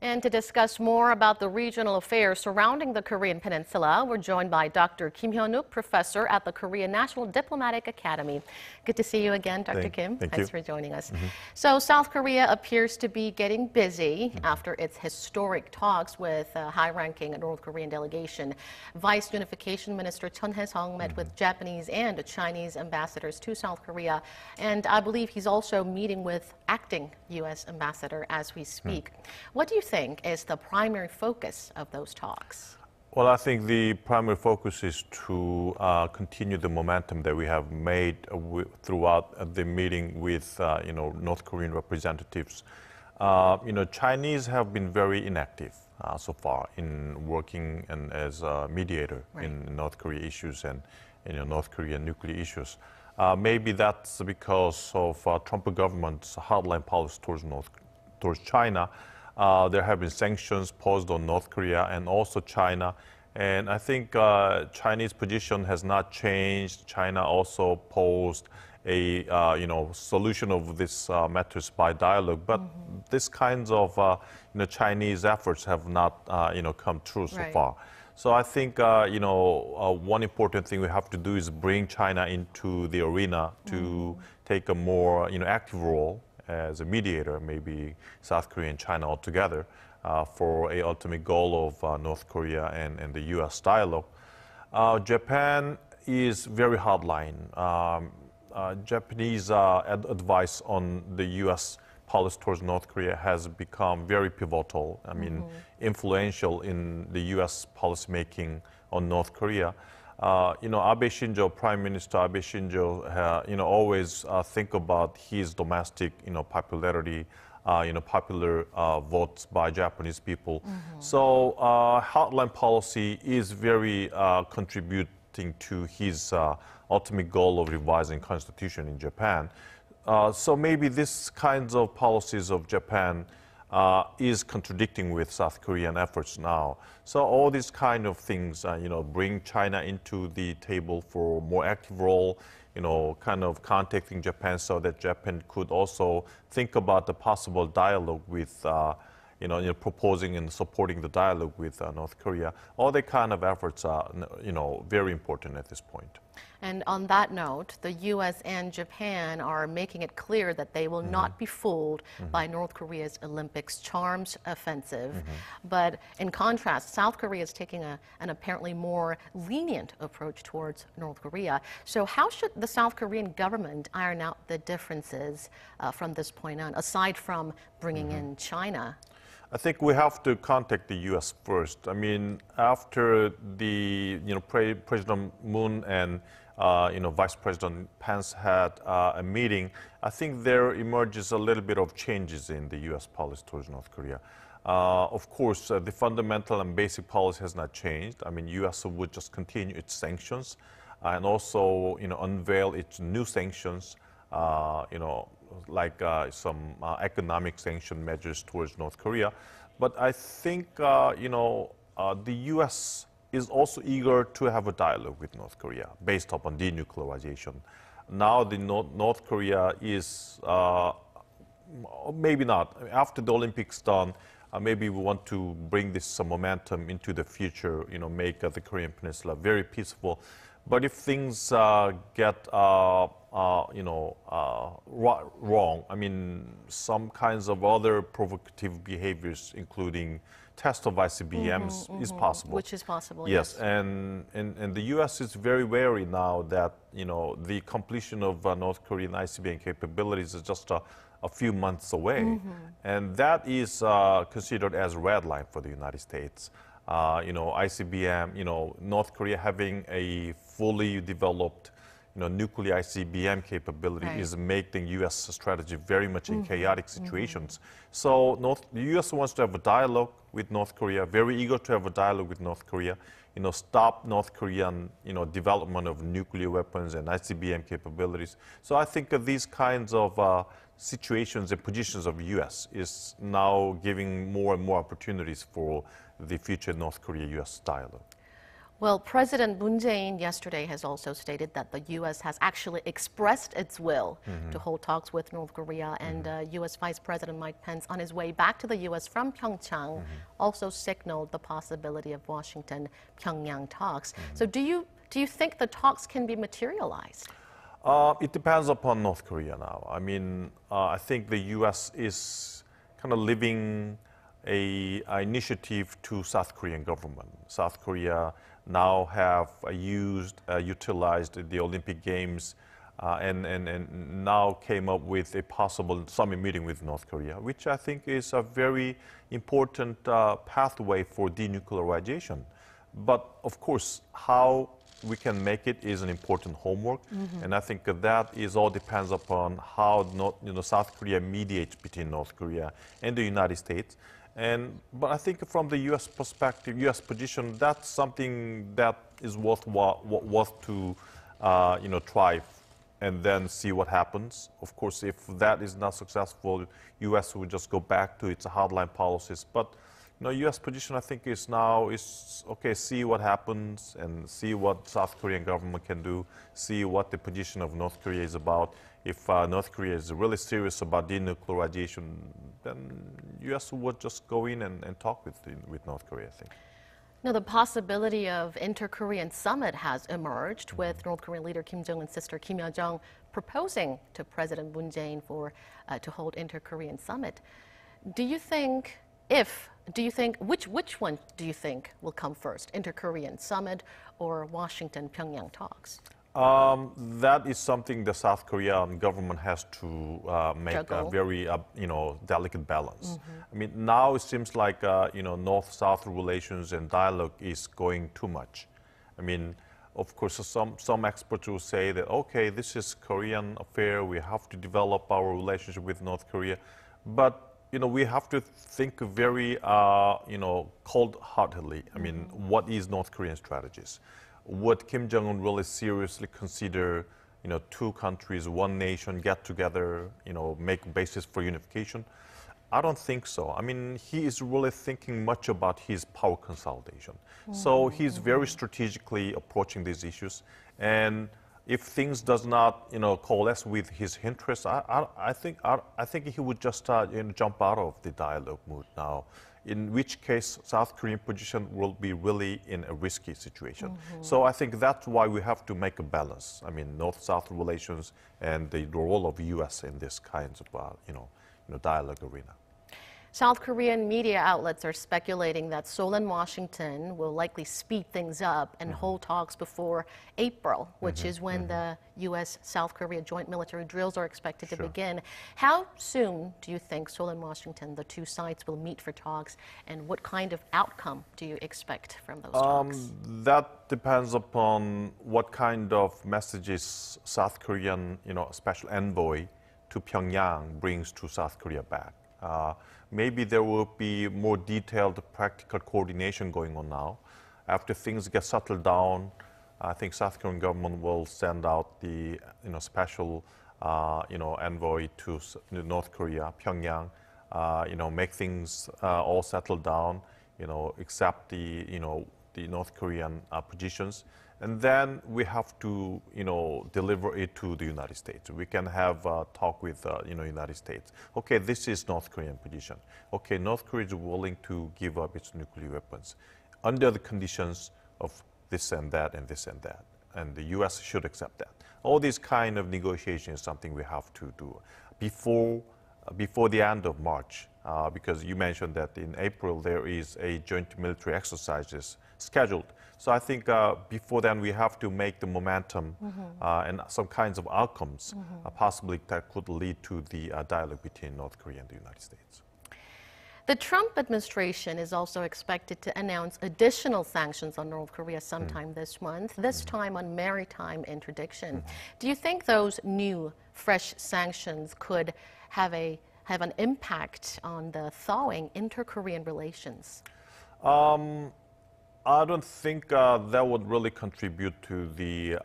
And to discuss more about the regional affairs surrounding the Korean Peninsula, we're joined by Dr. Kim Hyun-wook, professor at the Korean National Diplomatic Academy. Good to see you again, Dr. Kim. Thanks for joining us. So South Korea appears to be getting busy after its historic talks with a high-ranking North Korean delegation. Vice Unification Minister Chun Hae-sung met with Japanese and Chinese ambassadors to South Korea. And I believe he's also meeting with acting U.S. ambassador as we speak. What do you think is the primary focus of those talks? Well, I think the primary focus is to continue the momentum that we have made throughout the meeting with North Korean representatives. Chinese have been very inactive so far in working and as a mediator in North Korea issues and North Korean nuclear issues. Maybe that's because of Trump government's hardline policy towards China. There have been sanctions posed on North Korea and also China. And I think Chinese position has not changed. China also posed a solution of this matters by dialogue. But these kinds of Chinese efforts have not come true so far. So I think one important thing we have to do is bring China into the arena to take a more active role as a mediator, maybe South Korea and China all together, for a ultimate goal of North Korea and the U.S. dialogue. Japan is very hardline. Japanese advice on the U.S. policy towards North Korea has become very pivotal. I mean, influential in the U.S. policy making on North Korea. Abe Shinzo, Prime Minister Abe Shinzo, always think about his domestic, popularity, popular votes by Japanese people. So hardline policy is very contributing to his ultimate goal of revising constitution in Japan. So maybe this kinds of policies of Japan is contradicting with South Korean efforts now. So all these kind of things, bring China into the table for more active role, kind of contacting Japan so that Japan could also think about the possible dialogue with, proposing and supporting the dialogue with North Korea. All the kind of efforts are, very important at this point. And on that note, the U.S. and Japan are making it clear that they will not be fooled by North Korea's Olympics charms offensive. But in contrast, South Korea is taking an apparently more lenient approach towards North Korea. So how should the South Korean government iron out the differences from this point on, aside from bringing in China? I think we have to contact the U.S. first. I mean, after the President Moon and Vice President Pence had a meeting, I think there emerges a little bit of changes in the U.S. policy towards North Korea. Of course, the fundamental and basic policy has not changed. I mean, U.S. would just continue its sanctions and also, unveil its new sanctions. Like some economic sanction measures towards North Korea. But I think, the U.S. is also eager to have a dialogue with North Korea based upon denuclearization. Now the North Korea is, maybe not, after the Olympics done, maybe we want to bring this momentum into the future, make the Korean Peninsula very peaceful. But if things get wrong, I mean, some kinds of other provocative behaviors, including test of ICBMs, is possible. Which is possible, yes. And the U.S. is very wary now that, the completion of North Korean ICBM capabilities is just a few months away. And that is considered as a red line for the United States. ICBM, North Korea having a fully developed, nuclear ICBM capability is making U.S. strategy very much in chaotic situations. So the U.S. wants to have a dialogue with North Korea, very eager to have a dialogue with North Korea, stop North Korean, development of nuclear weapons and ICBM capabilities. So I think these kinds of situations and positions of U.S. is now giving more and more opportunities for the future North Korea-U.S. dialogue. Well, President Moon Jae-in yesterday has also stated that the U.S. has actually expressed its will to hold talks with North Korea, and U.S. Vice President Mike Pence, on his way back to the U.S. from Pyeongchang, also signaled the possibility of Washington-Pyongyang talks. So do you think the talks can be materialized? It depends upon North Korea now. I mean, I think the U.S. is kind of leaving an initiative to South Korean government. South Korea now have utilized the Olympic Games and now came up with a possible summit meeting with North Korea, which I think is a very important pathway for denuclearization. But of course, how we can make it is an important homework, and I think that all depends upon how South Korea mediates between North Korea and the United States. But I think from the U.S. perspective, U.S. position, that's something that is worth to try and then see what happens. Of course, if that is not successful, U.S. will just go back to its hardline policies. But U.S. position, I think, is okay, see what happens and see what South Korean government can do, see what the position of North Korea is about. If North Korea is really serious about denuclearization, then U.S. would just go in and talk with North Korea, I think. Now, the possibility of inter-Korean summit has emerged with North Korean leader Kim Jong-un's sister Kim Yo-jong proposing to President Moon Jae-in to hold inter-Korean summit. Which one do you think will come first, inter-Korean summit or Washington-Pyongyang talks? That is something the South Korean government has to make a very, delicate balance. I mean, now it seems like, North-South relations and dialogue is going too much. I mean, of course, some experts will say that, okay, this is Korean affair. We have to develop our relationship with North Korea, but we have to think very, cold-heartedly. I mean, what is North Korean strategies? Would Kim Jong-un really seriously consider, two countries, one nation, get together, make basis for unification? I don't think so. I mean, he is really thinking much about his power consolidation. So he's very strategically approaching these issues. And if things does not, coalesce with his interests, I think he would just jump out of the dialogue mood now. In which case, South Korean position will be really in a risky situation. So I think that's why we have to make a balance. I mean, North-South relations and the role of U.S. in this kinds of, dialogue arena. South Korean media outlets are speculating that Seoul and Washington will likely speed things up and hold talks before April, which is when the U.S.-South Korea joint military drills are expected to begin. How soon do you think Seoul and Washington, the two sides, will meet for talks, and what kind of outcome do you expect from those talks? That depends upon what kind of messages South Korean, special envoy to Pyongyang brings to South Korea back. Maybe there will be more detailed practical coordination going on now. After things get settled down, I think South Korean government will send out the special envoy to North Korea, Pyongyang, make things all settled down, accept the North Korean positions. And then we have to, deliver it to the United States. We can have a talk with, United States. Okay, this is North Korean position. Okay, North Korea is willing to give up its nuclear weapons under the conditions of this and that and this and that. And the U.S. should accept that. All these kind of negotiations is something we have to do before the end of March, because you mentioned that in April there is a joint military exercises scheduled. So I think before then we have to make the momentum and some kinds of outcomes possibly that could lead to the dialogue between North Korea and the United States. The Trump administration is also expected to announce additional sanctions on North Korea sometime this month, this time on maritime interdiction. Do you think those new, fresh sanctions could have an impact on the thawing inter-Korean relations? I don't think that would really contribute to the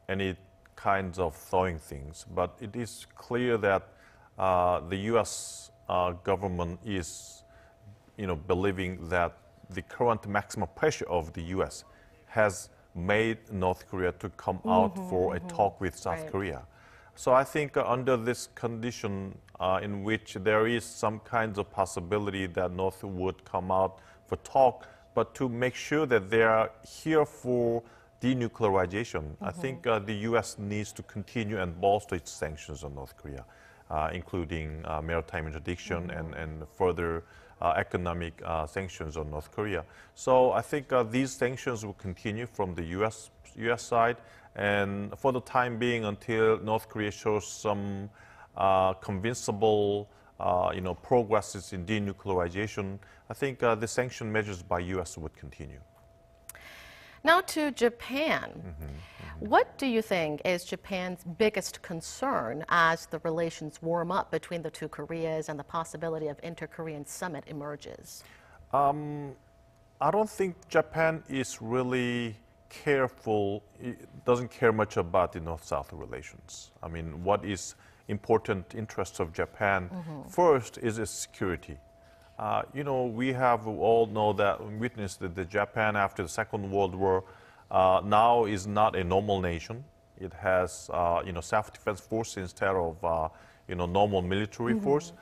any kinds of thawing things, but it is clear that the U.S. Government is, believing that the current maximum pressure of the U.S. has made North Korea to come out for a talk with South Korea. So I think under this condition in which there is some kinds of possibility that North would come out for talk, but to make sure that they are here for denuclearization, I think the U.S. needs to continue and bolster its sanctions on North Korea, including maritime interdiction and further economic sanctions on North Korea. So I think these sanctions will continue from the U.S. side, and for the time being, until North Korea shows some convincible progresses in denuclearization, I think the sanction measures by U.S. would continue. Now to Japan. What do you think is Japan's biggest concern as the relations warm up between the two Koreas and the possibility of inter-Korean summit emerges? I don't think Japan is really careful, doesn't care much about the North-South relations. I mean, what is important interests of Japan first is its security. We have all witnessed that the Japan after the Second World War now is not a normal nation. It has, self-defense force instead of, normal military force.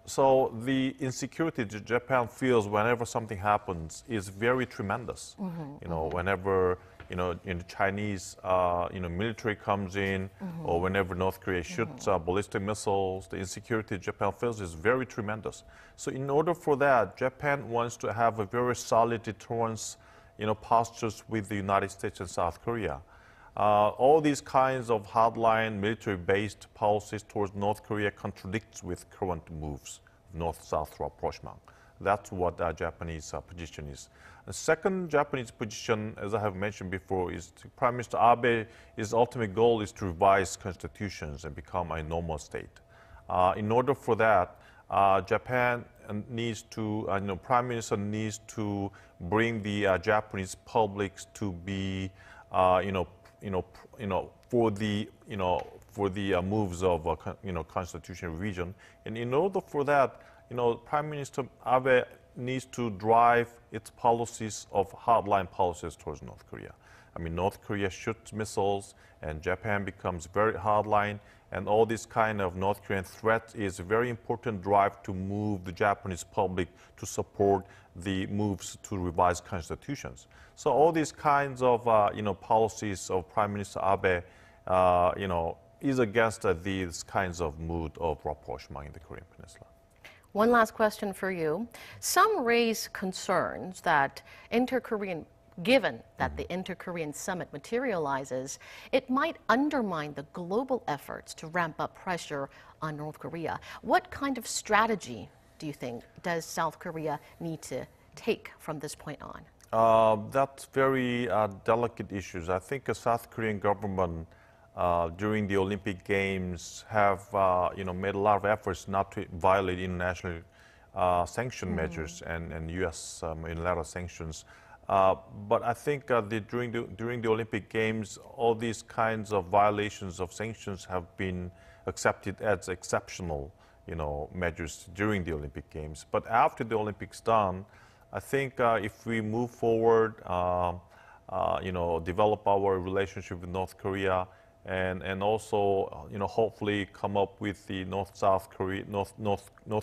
So the insecurity that Japan feels whenever something happens is very tremendous. Whenever Chinese military comes in, or whenever North Korea shoots ballistic missiles, the insecurity Japan feels is very tremendous. So in order for that, Japan wants to have a very solid deterrence, postures with the United States and South Korea. All these kinds of hardline military-based policies towards North Korea contradicts with current moves of North-South rapprochement. That's what the Japanese position is. The second Japanese position, as I have mentioned before, is Prime Minister Abe's ultimate goal is to revise constitutions and become a normal state. In order for that, Japan needs to, Prime Minister needs to bring the Japanese publics to be, for the moves of constitutional revision. And in order for that, Prime Minister Abe needs to drive its policies of hardline policies towards North Korea. I mean, North Korea shoots missiles and Japan becomes very hardline, and all this kind of North Korean threat is a very important drive to move the Japanese public to support the moves to revise constitutions. So all these kinds of, policies of Prime Minister Abe, is against these kinds of mood of rapprochement in the Korean Peninsula. One last question for you. Some raise concerns that given that the inter-Korean summit materializes, it might undermine the global efforts to ramp up pressure on North Korea. What kind of strategy do you think does South Korea need to take from this point on? That's very delicate issues. I think the South Korean government during the Olympic Games have made a lot of efforts not to violate international sanction measures and U.S. unilateral sanctions. But I think during the Olympic Games, all these kinds of violations of sanctions have been accepted as exceptional, measures during the Olympic Games. But after the Olympics done, I think if we move forward, develop our relationship with North Korea, and also, hopefully come up with the North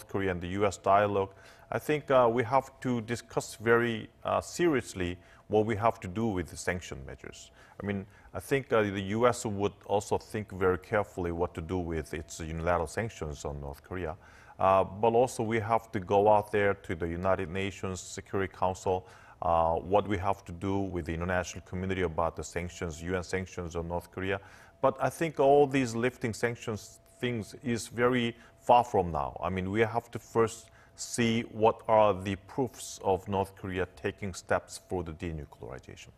Korea and the U.S. dialogue. I think we have to discuss very seriously what we have to do with the sanction measures. I mean, I think the U.S. would also think very carefully what to do with its unilateral sanctions on North Korea. But also we have to go out there to the United Nations Security Council, what we have to do with the international community about the sanctions, UN sanctions on North Korea. But I think all these lifting sanctions things is very far from now. I mean, we have to first see what are the proofs of North Korea taking steps for the denuclearization.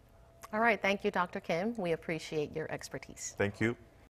All right, thank you, Dr. Kim. We appreciate your expertise. Thank you.